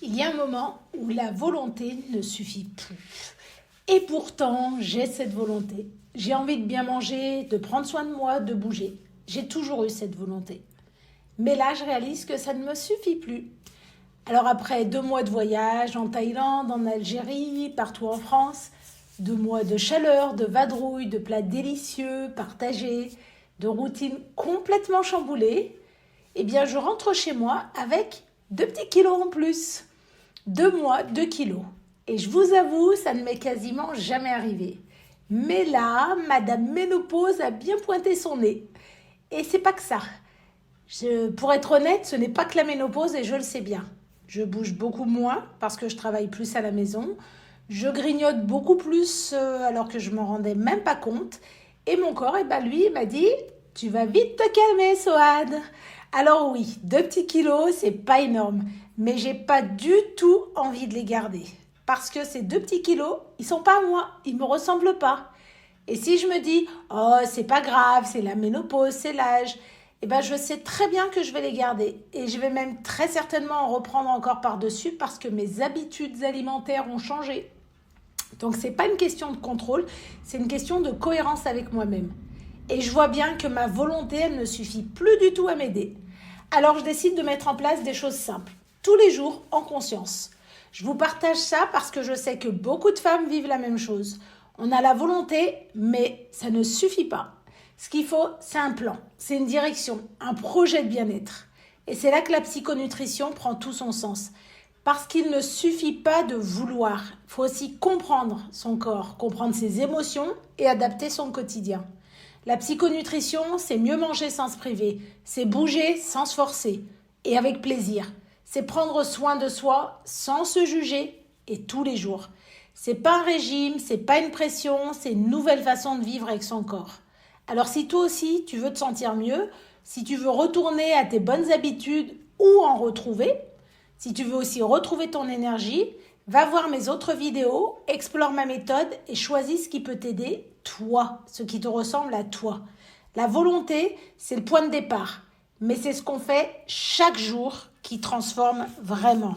Il y a un moment où la volonté ne suffit plus. Et pourtant, j'ai cette volonté. J'ai envie de bien manger, de prendre soin de moi, de bouger. J'ai toujours eu cette volonté. Mais là, je réalise que ça ne me suffit plus. Alors après 2 mois de voyage en Thaïlande, en Algérie, partout en France, 2 mois de chaleur, de vadrouille, de plats délicieux, partagés, de routines complètement chamboulées, eh bien je rentre chez moi avec 2 petits kilos en plus. 2 mois, 2 kilos. Et je vous avoue, ça ne m'est quasiment jamais arrivé. Mais là, Madame Ménopause a bien pointé son nez. Et c'est pas que ça. Pour être honnête, ce n'est pas que la ménopause et je le sais bien. Je bouge beaucoup moins parce que je travaille plus à la maison. Je grignote beaucoup plus alors que je m'en rendais même pas compte. Et mon corps, lui, il m'a dit « Tu vas vite te calmer, Sohad !» Alors oui, 2 petits kilos, c'est pas énorme. Mais j'ai pas du tout envie de les garder. Parce que ces 2 petits kilos, ils sont pas à moi, ils me ressemblent pas. Et si je me dis « Oh, c'est pas grave, c'est la ménopause, c'est l'âge », je sais très bien que je vais les garder. Et je vais même très certainement en reprendre encore par-dessus parce que mes habitudes alimentaires ont changé. Donc, ce n'est pas une question de contrôle, c'est une question de cohérence avec moi-même. Et je vois bien que ma volonté, elle ne suffit plus du tout à m'aider. Alors, je décide de mettre en place des choses simples, tous les jours, en conscience. Je vous partage ça parce que je sais que beaucoup de femmes vivent la même chose. On a la volonté, mais ça ne suffit pas. Ce qu'il faut, c'est un plan, c'est une direction, un projet de bien-être. Et c'est là que la psychonutrition prend tout son sens. Parce qu'il ne suffit pas de vouloir, il faut aussi comprendre son corps, comprendre ses émotions et adapter son quotidien. La psychonutrition, c'est mieux manger sans se priver, c'est bouger sans se forcer et avec plaisir. C'est prendre soin de soi sans se juger et tous les jours. C'est pas un régime, c'est pas une pression, c'est une nouvelle façon de vivre avec son corps. Alors si toi aussi tu veux te sentir mieux, si tu veux retourner à tes bonnes habitudes ou en retrouver, si tu veux aussi retrouver ton énergie, va voir mes autres vidéos, explore ma méthode et choisis ce qui peut t'aider, toi, ce qui te ressemble à toi. La volonté, c'est le point de départ, mais c'est ce qu'on fait chaque jour qui transforme vraiment.